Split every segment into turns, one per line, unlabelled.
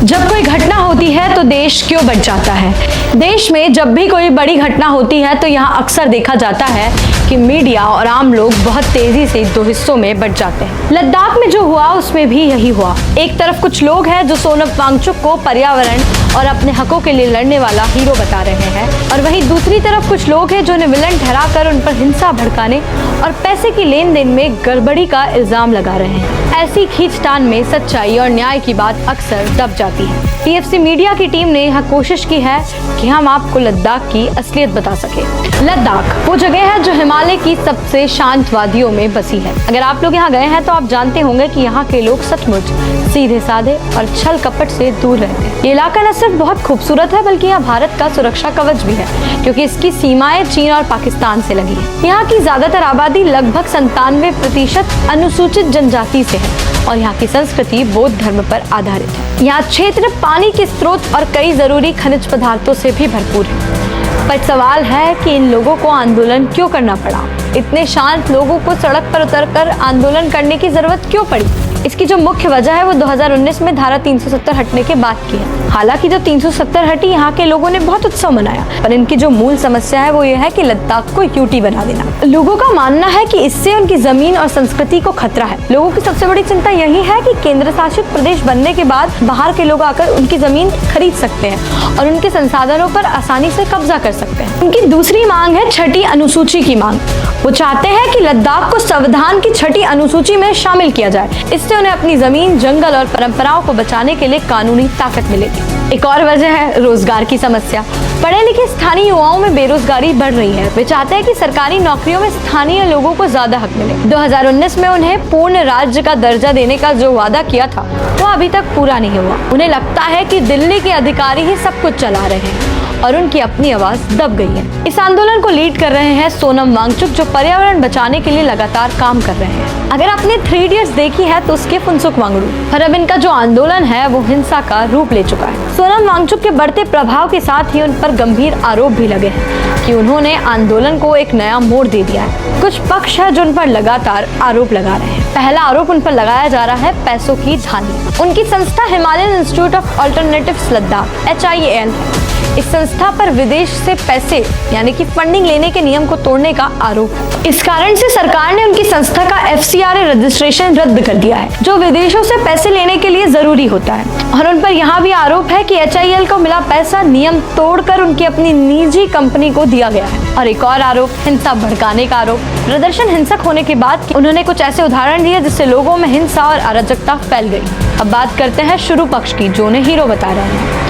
जब कोई घटना होती है तो देश क्यों बच जाता है। देश में जब भी कोई बड़ी घटना होती है तो यहाँ अक्सर देखा जाता है कि मीडिया और आम लोग बहुत तेजी से दो हिस्सों में बंट जाते हैं। लद्दाख में जो हुआ उसमें भी यही हुआ। एक तरफ कुछ लोग हैं जो सोनम वांगचुक को पर्यावरण और अपने हकों के लिए लड़ने वाला हीरो बता रहे हैं, और वहीं दूसरी तरफ कुछ लोग हैं जो उन्हें विलन ठहराकर उन पर हिंसा भड़काने और पैसे की लेन देन में गड़बड़ी का इल्जाम लगा रहे हैं। ऐसी खींचतान में सच्चाई और न्याय की बात अक्सर दब जाती है। टीएफसी मीडिया की टीम ने यह कोशिश की है कि हम आपको लद्दाख की असलियत बता सके। लद्दाख वो जगह है जो हिमालय की सबसे शांत वादियों में बसी है। अगर आप लोग यहाँ गए हैं तो आप जानते होंगे कि यहाँ के लोग सचमुच सीधे साधे और छल कपट से दूर रहते हैं। ये इलाका न सिर्फ बहुत खूबसूरत है बल्कि यहाँ भारत का सुरक्षा कवच भी है, क्योंकि इसकी सीमाएं चीन और पाकिस्तान से लगी है। यहाँ की ज्यादातर आबादी लगभग 97% अनुसूचित जनजाति से है और यहाँ की संस्कृति बौद्ध धर्म पर आधारित है। यहाँ क्षेत्र पानी के स्रोत और कई जरूरी खनिज पदार्थों से भी भरपूर है। पर सवाल है कि इन लोगों को आंदोलन क्यों करना पड़ा। इतने शांत लोगों को सड़क पर उतरकर आंदोलन करने की जरूरत क्यों पड़ी। इसकी जो मुख्य वजह है वो 2019 में धारा 370 हटने के बाद की है। हालांकि जब 370 हटी यहाँ के लोगों ने बहुत उत्सव मनाया, पर इनकी जो मूल समस्या है वो ये है कि लद्दाख को यूटी बना देना। लोगों का मानना है कि इससे उनकी जमीन और संस्कृति को खतरा है। लोगों की सबसे बड़ी चिंता यही है कि केंद्र शासित प्रदेश बनने के बाद बाहर के लोग आकर उनकी जमीन खरीद सकते हैं और उनके संसाधनों पर आसानी से कब्जा कर सकते हैं। उनकी दूसरी मांग है छठी अनुसूची की मांग। वो चाहते हैं कि लद्दाख को संविधान की छठी अनुसूची में शामिल किया जाए। इससे उन्हें अपनी जमीन, जंगल और परंपराओं को बचाने के लिए कानूनी ताकत मिलेगी। एक और वजह है रोजगार की समस्या। पढ़े लिखे स्थानीय युवाओं में बेरोजगारी बढ़ रही है। वे चाहते हैं कि सरकारी नौकरियों में स्थानीय लोगों को ज्यादा हक मिले। 2019 में उन्हें पूर्ण राज्य का दर्जा देने का जो वादा किया था वो अभी तक पूरा नहीं हुआ। उन्हें लगता है कि दिल्ली के अधिकारी ही सब कुछ चला रहे हैं और उनकी अपनी आवाज दब गई है। इस आंदोलन को लीड कर रहे हैं सोनम वांगचुक, जो पर्यावरण बचाने के लिए लगातार काम कर रहे हैं। अगर आपने 3 इडियट्स देखी है तो उसके फुनसुक वांगडू, पर अब इनका जो आंदोलन है वो हिंसा का रूप ले चुका है। सोनम वांगचुक के बढ़ते प्रभाव के साथ ही उन पर गंभीर आरोप भी लगे हैं कि उन्होंने आंदोलन को एक नया मोड़ दे दिया है। कुछ पक्ष है जो उन पर लगातार आरोप लगा रहे हैं। पहला आरोप उन पर लगाया जा रहा है पैसों की धांधली। उनकी संस्था Himalayan institute of alternatives Ladakh HIAL है। इस संस्था पर विदेश से पैसे यानी कि फंडिंग लेने के नियम को तोड़ने का आरोप है। इस कारण से सरकार ने उनकी संस्था का FCRA रजिस्ट्रेशन रद्द कर दिया है, जो विदेशों से पैसे लेने के लिए जरूरी होता है। और उन पर यहाँ भी आरोप है कि HIAL को मिला पैसा नियम तोड़कर उनकी अपनी निजी कंपनी को दिया गया है। और एक और आरोप हिंसा भड़काने का आरोप। प्रदर्शन हिंसक होने के बाद उन्होंने कुछ ऐसे उदाहरण दिए जिससे लोगों में हिंसा और अराजकता फैल गई। अब बात करते हैं शुरू पक्ष की, जो उन्हें हीरो बता रहे हैं।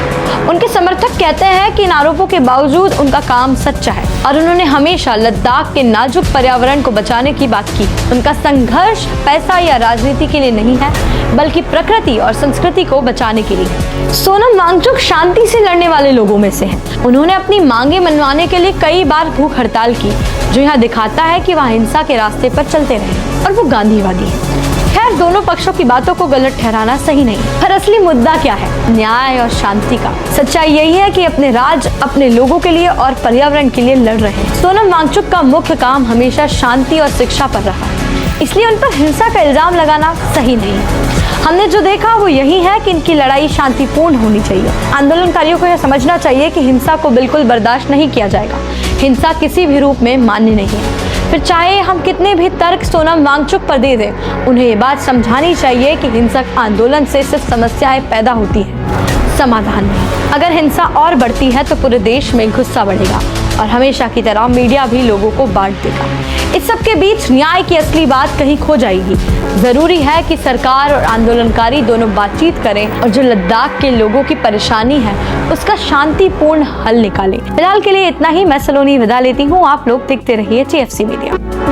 उनके समर्थक कहते हैं कि इन आरोपों के बावजूद उनका काम सच्चा है और उन्होंने हमेशा लद्दाख के नाजुक पर्यावरण को बचाने की बात की। उनका संघर्ष पैसा या राजनीति के लिए नहीं है, बल्कि प्रकृति और संस्कृति को बचाने के लिए। सोनम वांगचुक शांति से लड़ने वाले लोगों में से हैं। उन्होंने अपनी मांगे मनवाने के लिए कई बार भूख हड़ताल की, जो यहाँ दिखाता है कि वह हिंसा के रास्ते पर चलते रहे और वो गांधीवादी है। खैर, दोनों पक्षों की बातों को गलत ठहराना सही नहीं, पर असली मुद्दा क्या है? न्याय और शांति का। सच्चाई यही है कि अपने राज्य, अपने लोगों के लिए और पर्यावरण के लिए लड़ रहे हैं। सोनम वांगचुक का मुख्य काम हमेशा शांति और शिक्षा पर रहा है, इसलिए उन पर हिंसा का इल्जाम लगाना सही नहीं है। हमने जो देखा वो यही है कि इनकी लड़ाई शांतिपूर्ण होनी चाहिए। आंदोलनकारियों को यह समझना चाहिए कि हिंसा को बिल्कुल बर्दाश्त नहीं किया जाएगा। हिंसा किसी भी रूप में मान्य नहीं है। फिर चाहे हम कितने भी तर्क सोनम वांगचुक पर दे दें, उन्हें ये बात समझानी चाहिए कि हिंसक आंदोलन से सिर्फ समस्याएं पैदा होती हैं, समाधान नहीं। अगर हिंसा और बढ़ती है तो पूरे देश में गुस्सा बढ़ेगा और हमेशा की तरह मीडिया भी लोगों को बांट देगा। इस सब के बीच न्याय की असली बात कहीं खो जाएगी। जरूरी है कि सरकार और आंदोलनकारी दोनों बातचीत करें और जो लद्दाख के लोगों की परेशानी है उसका शांतिपूर्ण हल निकालें। फिलहाल के लिए इतना ही। मैं सलोनी विदा लेती हूँ। आप लोग देखते रहिए TFC मीडिया।